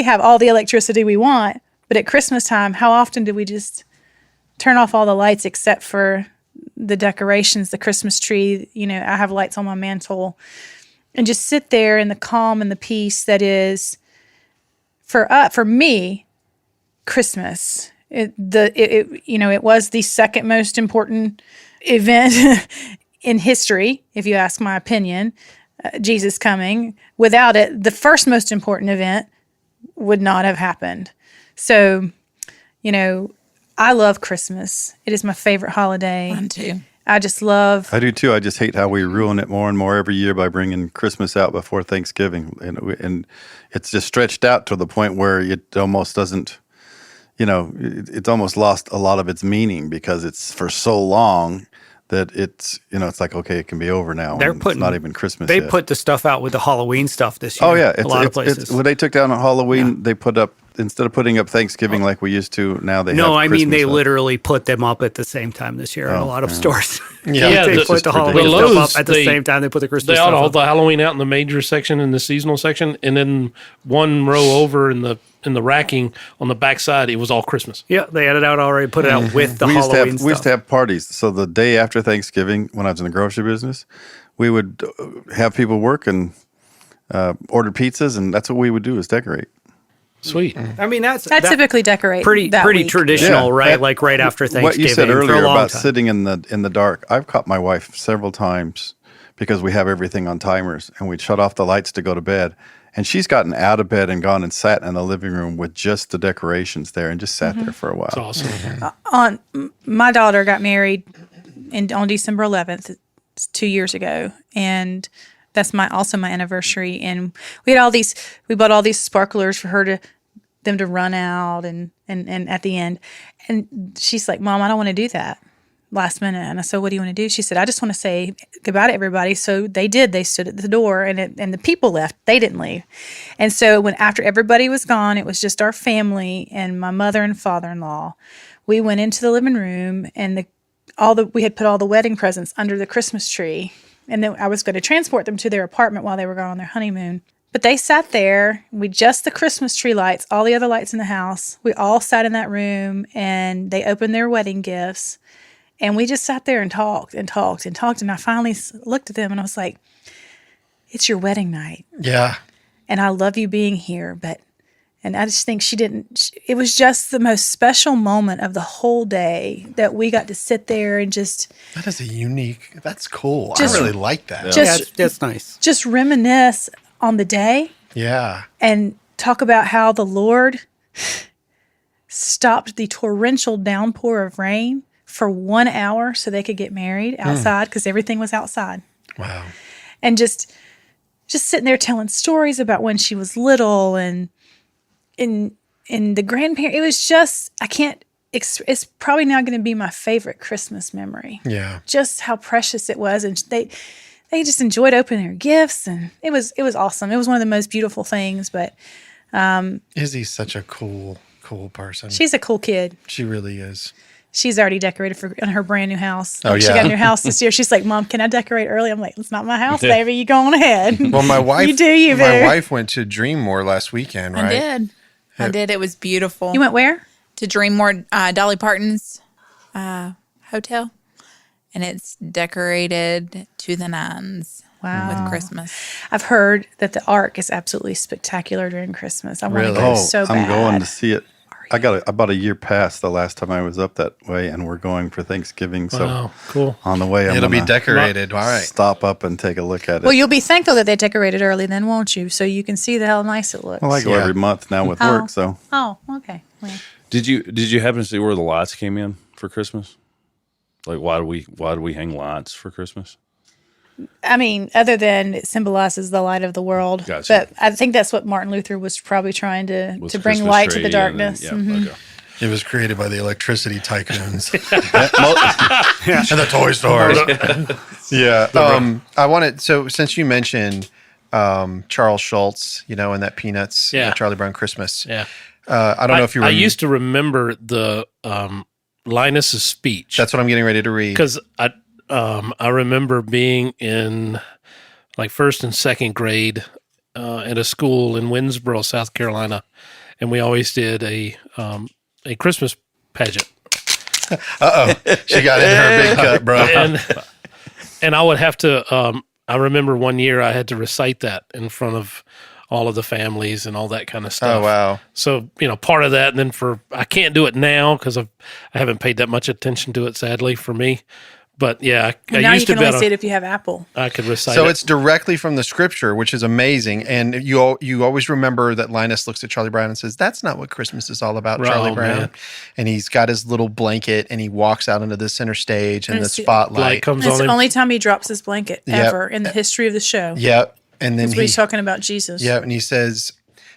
have all the electricity we want, but at Christmas time, how often do we just turn off all the lights except for the decorations, the Christmas tree? I have lights on my mantle, and just sit there in the calm and the peace that is for me, Christmas. It was the second most important event in history, if you ask my opinion. Jesus coming. Without it, the first most important event would not have happened. So, I love Christmas. It is my favorite holiday. Mine too. I just love. I do too. I just hate how we ruin it more and more every year by bringing Christmas out before Thanksgiving, and it's just stretched out to the point where it almost doesn't. It's almost lost a lot of its meaning because it's for so long that it's like, okay, it can be over now. They're and putting- it's not even Christmas They yet. put the stuff out with the Halloween stuff this year. Oh yeah, a lot of places. when they took down on Halloween, they put up, instead of putting up Thanksgiving like we used to, now they No, have I mean Christmas they up. literally put them up at the same time this year in a lot of stores. Yeah, they the- put the just Halloween ridiculous. stuff Lowe's, up at the same time they put the Christmas They ought to stuff hold up. the Halloween out in the major section and the seasonal section, and then one row over in the racking on the back side, it was all Christmas. Yeah, they had it out already, put it out with the we used Halloween to stuff. have parties. So the day after Thanksgiving, when I was in the grocery business, we would have people work and order pizzas, and that's what we would do, is decorate. Sweet. I mean, I that typically decorate pretty that week. traditional, Yeah, right? that- Like right after Thanksgiving. What you said for earlier a long about time. sitting in the dark, I've caught my wife several times because we have everything on timers, and we'd shut off the lights to go to bed. And she's gotten out of bed and gone and sat in the living room with just the decorations there and just sat there for a while. It's awesome. My daughter got married on December 11th, 2 years ago, and that's also my anniversary. And we bought all these sparklers for them to run out and at the end. And she's like, "Mom, I don't want to do that last minute." And I said, "What do you want to do?" She said, "I just want to say goodbye to everybody." So they did. They stood at the door, and the people left. They didn't leave. And so after everybody was gone, it was just our family and my mother and father-in-law. We went into the living room, and we had put all the wedding presents under the Christmas tree. And then I was going to transport them to their apartment while they were going on their honeymoon. But they sat there with just the Christmas tree lights, all the other lights in the house. We all sat in that room, and they opened their wedding gifts. And we just sat there and talked and talked and talked. And I finally looked at them and I was like, "It's your wedding night. Yeah. And I love you being here." And I just think it was just the most special moment of the whole day that we got to sit there and just That is that's cool. Just- I really like that. Just- Yeah, that's nice. just reminisce on the day Yeah. and talk about how the Lord stopped the torrential downpour of rain for 1 hour so they could get married outside, because everything was outside. Wow. And just sitting there telling stories about when she was little, and and the grandparent, it was just, I can't, it's probably now going to be my favorite Christmas memory. Yeah. Just how precious it was. And they just enjoyed opening their gifts, and it was awesome. It was one of the most beautiful things, but Izzy's such a cool person. she's a cool kid. She really is. She's already decorated in her brand new house. Oh, She yeah. got a new house this year. She's like, Mom, can I decorate early? I'm like, it's not my house, baby. You go on ahead. Well, my wife, You do you, my baby. wife went to Dreammore last weekend, right? I did. It was beautiful. You went where? to Dreammore, Dolly Parton's hotel, and it's decorated to the nines Wow. with Christmas. I've heard that the Ark is absolutely spectacular during Christmas. I want to Really? go so bad. I'm going to see it. I got about a year past the last time I was up that way, and we're going for Thanksgiving. So Wow, cool. on the way, I'm It'll be gonna decorated. All right. stop up and take a look at it. Well, you'll be thankful that they decorated early then, won't you? So you can see how nice it looks. Well, I go Yeah. every month now with Oh. work, so Oh, okay. Well, Did you happen to see where the lights came in for Christmas? Like why do we hang lights for Christmas? I mean, other than it symbolizes the light of the world. Gotcha. But I think that's what Martin Luther was probably trying to Was bring Christmas light to tree the and then- darkness. yeah, Mhm. okay. It was created by the electricity tycoons and the toy stores. Yeah. I wanted, so since you mentioned Charles Schultz, and that Peanuts, Yeah. Charlie Brown Christmas. Yeah. I don't know if you I remember. used to remember the Linus's speech. That's what I'm getting ready to read. because I remember being in like first and second grade at a school in Winnsboro, South Carolina, and we always did a Christmas pageant, She got in her big cut, bro. and I would have to. I remember one year I had to recite that in front of all of the families and all that kind of stuff. Oh, wow. So part of that, and then I can't do it now because I haven't paid that much attention to it, sadly for me. But yeah, I Now you used to can be only able see it to, if you have Apple. I could recite So it. it's directly from the scripture, which is amazing. And you always remember that Linus looks at Charlie Brown and says, "That's not what Christmas is all about, Oh, Charlie Brown." man. And he's got his little blanket and he walks out into the center stage and And the it's the- light spotlight. comes It's on the him. only time he drops his blanket Yep. ever in the history of the show. Yep. And then That's what he's talking about Jesus. Yeah, and he says,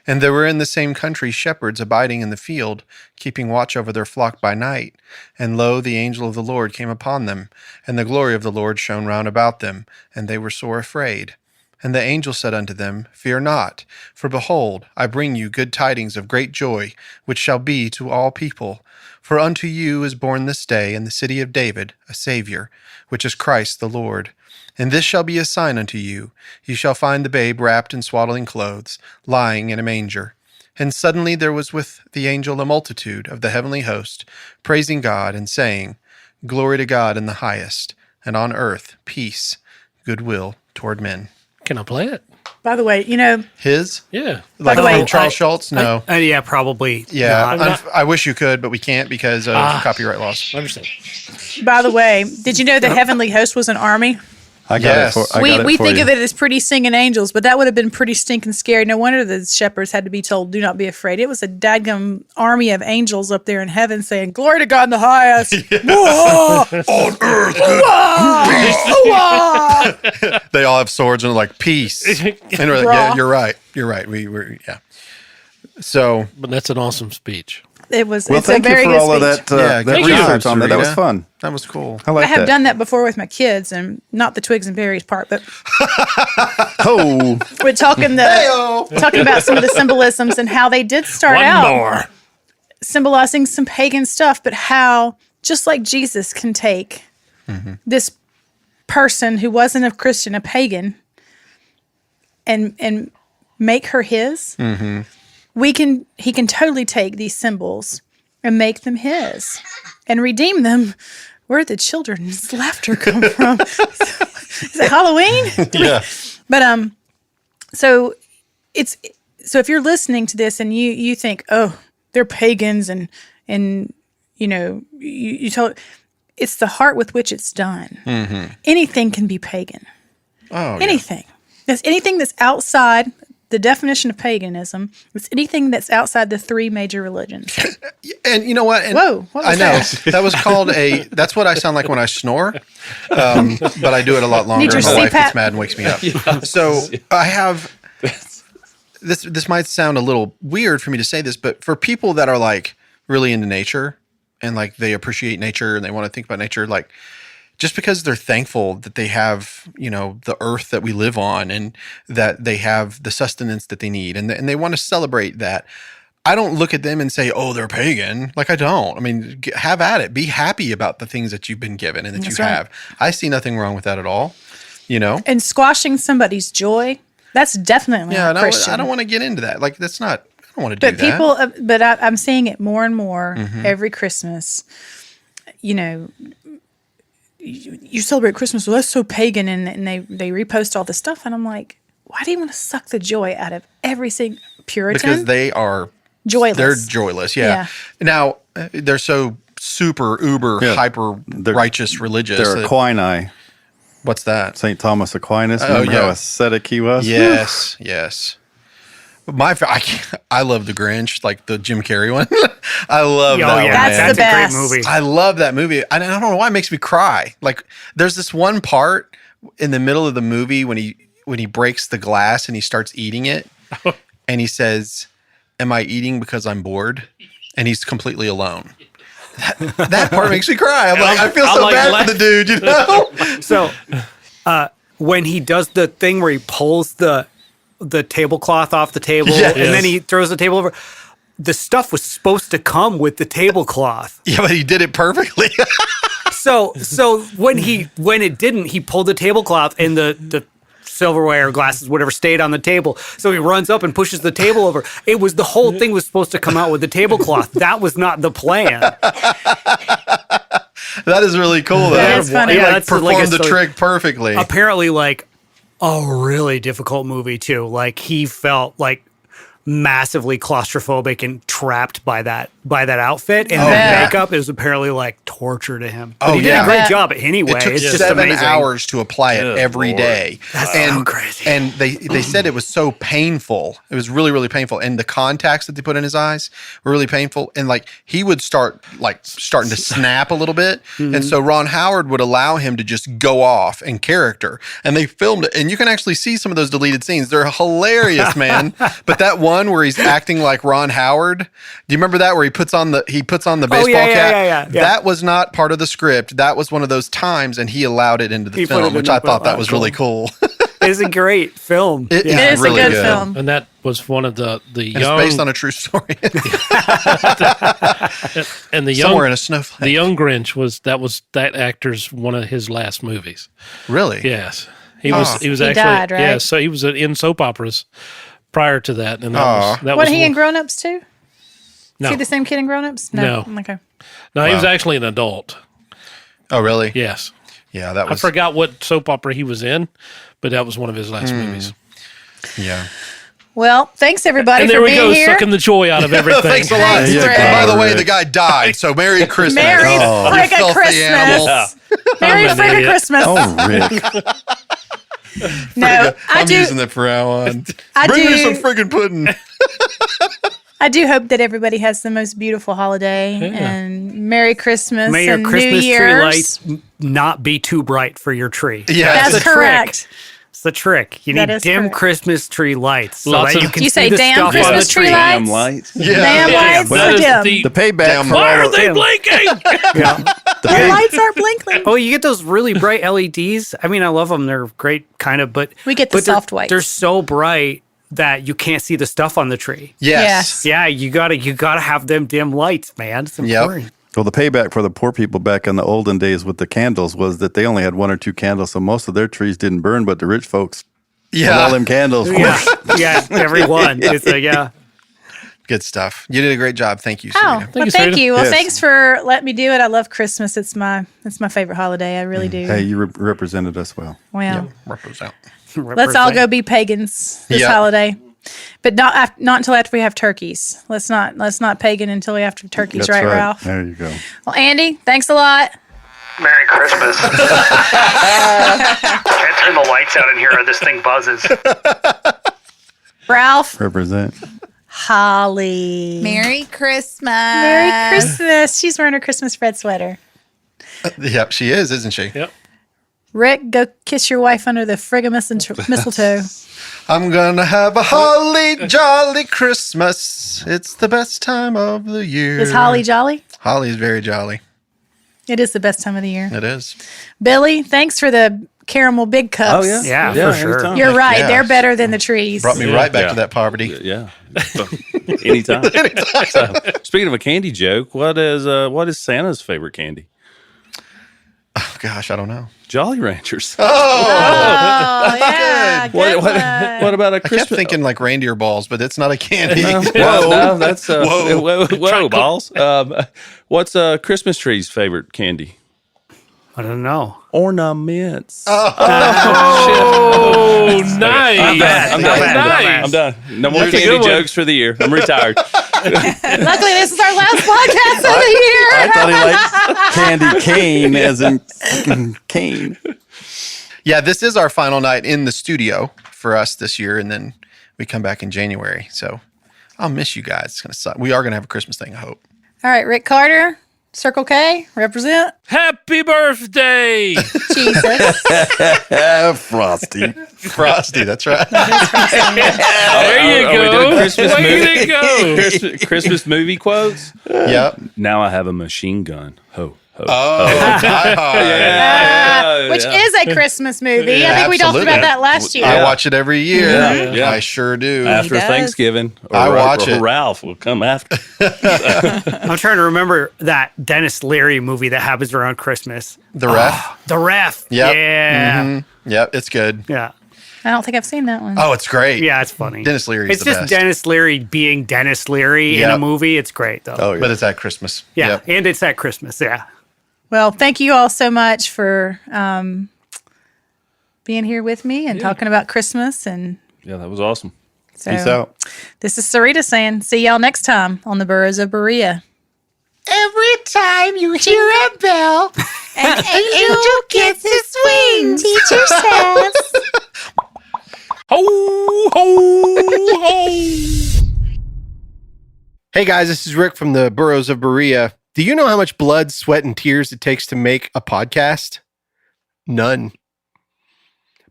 "And there were in the same country shepherds abiding in the field, keeping watch over their flock by night. And lo, the angel of the Lord came upon them, and the glory of the Lord shone round about them, and they were sore afraid. And the angel said unto them, Fear not, for behold, I bring you good tidings of great joy, which shall be to all people. For unto you is born this day in the city of David a Savior, which is Christ the Lord. And this shall be a sign unto you. You shall find the babe wrapped in swaddling clothes, lying in a manger. And suddenly there was with the angel a multitude of the heavenly host, praising God and saying, Glory to God in the highest, and on earth peace, goodwill toward men." Can I play it? By the way, His? Yeah. Like the way, from Charles Schultz? No. Yeah, probably. Yeah, not. I wish you could, but we can't because of copyright laws. I understand. by the way, did you know the heavenly host was an army? I got Yes. it for I got We it for think you. of it as pretty singing angels, but that would have been pretty stinking scary. No wonder the shepherds had to be told, "Do not be afraid." It was a dadgum army of angels up there in heaven saying, "Glory to God in the highest." Whoa! On earth, Whoa! they all have swords and like peace. And we're like, yeah, you're right. You're right. We were, yeah. So But that's an awesome speech. It was. Well, it's thank a you very for good all of speech. that, Yeah, that thank you, research on that. That was Sarita. fun. that was cool. I like I have that. done that before with my kids, and not the twigs and berries part, but Oh, we're talking about some of the symbolisms and how they did start One out more. symbolizing some pagan stuff, but how just like Jesus can take this person who wasn't a Christian, a pagan, and make her his. He can totally take these symbols and make them his and redeem them. Where did the children's laughter come from? Is it Halloween? Yeah. But so if you're listening to this and you think, oh, they're pagans and you tell it's the heart with which it's done. Anything can be pagan. Oh, Anything. That's anything that's outside the definition of paganism. It's anything that's outside the three major religions. yeah. And you know what? And Whoa, what was I know. that? That was called that's what I sound like when I snore. But I do it a lot longer. Need your My wife CPAP? gets mad and wakes me up. So I have this might sound a little weird for me to say this, but for people that are like really into nature and like they appreciate nature and they want to think about nature, like just because they're thankful that they have, you know, the earth that we live on and that they have the sustenance that they need and they want to celebrate that. I don't look at them and say, oh, they're pagan. Like, I don't. I mean, have at it. Be happy about the things that you've been given and that That's you right. have. I see nothing wrong with that at all, you know? And squashing somebody's joy, that's definitely Yeah, not and Christian. I don't want to get into that. Like, that's not, I don't want to do But that. people, I'm seeing it more and more every Christmas. You know, you celebrate Christmas, well, that's so pagan, and they repost all this stuff, and I'm like, why do you want to suck the joy out of every single Puritan? Because they are joyless. They're joyless, yeah. Now, they're so super, uber, Yeah. hyper They're- righteous religious. They're that- Aquini. What's that? St. Thomas Aquinas. Oh, Remember yeah. how ascetic he was? Yes, yes. I love the Grinch, like the Jim Carrey one. I love that one. That's man. the best. a great movie. I love that movie. I don't know why it makes me cry. Like there's this one part in the middle of the movie when he breaks the glass and he starts eating it and he says, "Am I eating because I'm bored?" And he's completely alone. That part makes me cry. I'm like, I feel so like bad for the dude, you know? So when he does the thing where he pulls the tablecloth off the table Yes. and then he throws the table over, the stuff was supposed to come with the tablecloth. Yeah, but he did it perfectly. So when it didn't, he pulled the tablecloth and the silverware, glasses, whatever, stayed on the table. So he runs up and pushes the table over. It was the whole thing was supposed to come out with the tablecloth. That was not the plan. That is really cool, though. That is funny. He Yeah, like, that's like performed a the story. trick perfectly. Apparently, like a really difficult movie too. Like he felt like massively claustrophobic and trapped by that outfit and yeah. the makeup is apparently like torture to him. But Oh, he did yeah. a great Bet. job anyway. It took It's just 7 amazing. hours to apply it Good every Lord. day. That's so crazy. And they said it was so painful. It was really, really painful. And the contacts that they put in his eyes were really painful. And like he would starting to snap a little bit. And so Ron Howard would allow him to just go off in character. And they filmed it. And you can actually see some of those deleted scenes. They're hilarious, man. But that one where he's acting like Ron Howard, do you remember that where he puts on the baseball yeah, cap? yeah. That was not part of the script. That was one of those times, and he allowed it into the He put it film, in which the I thought film. that was really cool. It's a great film. It is It is really a good good. film. And that was one of the And young it's based on a true story. and the young Somewhere in a snowflake. the young Grinch was that actor's one of his last movies. Really? Yes, he was He actually died, right? yeah. So he was in soap operas prior to that, and that What was he one- in Grown Ups too? no, Is he the same kid in Grown Ups? No. Okay. no, he was actually an adult. Oh, really? Yes, Yeah, that I was. forgot what soap opera he was in, but that was one of his last movies. Yeah. Well, thanks everybody And for there we being go, here. sucking the joy out of everything. Thanks a lot. Thanks, And Rick. by the way, Rick. the guy died. So Merry Christmas. Merry you frickin' filthy Christmas. animal. Merry I'm an frickin' idiot. Christmas. Oh, Rick. No, I I'm do. using it from now on. I Bring me do- some friggin' pudding. I do hope that everybody has the most beautiful holiday and Merry Christmas May your and New Christmas tree Year's. lights not be too bright for your tree. Yeah. That's the trick. correct. It's the trick. You That need is dim correct. Christmas tree lights so Lots that of- you can You see say the damn stuff on the Christmas tree tree. lights? Damn lights. Yeah. Damn lights That are is dim. the- The payback Damn for Why all are the- they blinking? Your lights aren't blinking. Oh, you get those really bright LEDs. I mean, I love them. They're great, kind of, but We get the but they're- soft whites. They're so bright that you can't see the stuff on the tree. Yes. Yeah, you gotta have them dim lights, man. It's Yep. important. Well, the payback for the poor people back in the olden days with the candles was that they only had 1 or 2 candles, so most of their trees didn't burn, but the rich folks with all Yeah. them candles. Yeah, yeah, everyone. It's like, yeah. Good stuff. You did a great job. Thank you, Oh, Serena. well, you, thank Sarita. you. Well, Yes. thanks for letting me do it. I love Christmas. It's my favorite holiday. I really do. Hey, you represented us well. Well, Represent. let's all go be pagans this Yep. holiday, but not until after we have turkeys. Let's not pagan until we have turkeys, That's right, Ralph? There you go. Well, Andy, thanks a lot. Merry Christmas. Can't turn the lights out in here or this thing buzzes. Ralph, Represent. Holly, Merry Christmas. Merry Christmas. She's wearing her Christmas red sweater. Yep, she is, isn't she? Yep. Rick, go kiss your wife under the friggin' mistletoe. I'm gonna have a holly jolly Christmas. It's the best time of the year. Is Holly jolly? Holly's very jolly. It is the best time of the year. It is. Billy, thanks for the caramel big cups. Oh, yeah. Yeah, for sure. anytime. You're right. Yeah. They're better than the trees. Brought me right back Yeah. to that poverty. Yeah. Anytime. So, speaking of a candy joke, what is Santa's favorite candy? Oh, gosh, I don't know. Jolly Ranchers. Oh, yeah. Good one. What about a I kept Christmas? thinking like reindeer balls, but it's not a candy. No, that's Whoa. whoa, balls. What's a Christmas tree's favorite candy? I don't know. Ornaments. Oh, nice. I'm done. Nice. I'm done. No more That's a candy good one. jokes for the year. I'm retired. Luckily, this is our last podcast of the year. I thought he liked candy cane as in cane. Yeah, this is our final night in the studio for us this year, and then we come back in January. So I'll miss you guys. It's gonna suck. We are gonna have a Christmas thing, I hope. All right, Rick Carter, Circle K, represent. Happy birthday. Jesus. Frosty. Frosty, that's right. There you Are we go. doing Christmas Way to go. Christmas movie quotes. Yep. Now I have a machine gun. Ho ho. Oh, Die Hard. Which is a Christmas movie. I think we talked Absolutely. about that last year. I watch it every year. Yeah. I sure do. After does. Thanksgiving, I watch it. Ralph will come after. I'm trying to remember that Dennis Leary movie that happens around Christmas. The Ref. The Ref. Yep. Yeah. Mhm. Yep, it's good. Yeah. I don't think I've seen that one. Oh, it's great. Yeah, it's funny. Dennis Leary's It's the just best. Dennis Leary being Dennis Leary in a Yep. movie. It's great, though. Oh, yeah. But it's at Christmas. yeah. Yep. And it's at Christmas. Yeah. Well, thank you all so much for being here with me and talking about Christmas. And Yeah, that was awesome. so Peace out. This is Sarita saying, see y'all next time on the Burrows of Berea. Every time you hear a bell, an angel gets his wings. Teacher says. Ho, ho, ho. Hey guys, this is Rick from the Burrows of Berea. Do you know how much blood, sweat, and tears it takes to make a podcast? None.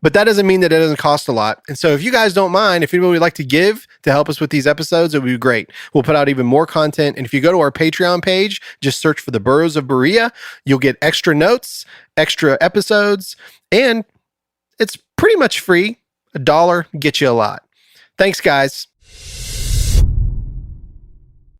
But that doesn't mean that it doesn't cost a lot. And so if you guys don't mind, if anybody would like to give to help us with these episodes, it would be great. We'll put out even more content. And if you go to our Patreon page, just search for the Burrows of Berea, you'll get extra notes, extra episodes, and it's pretty much free. $1 gets you a lot. Thanks, guys.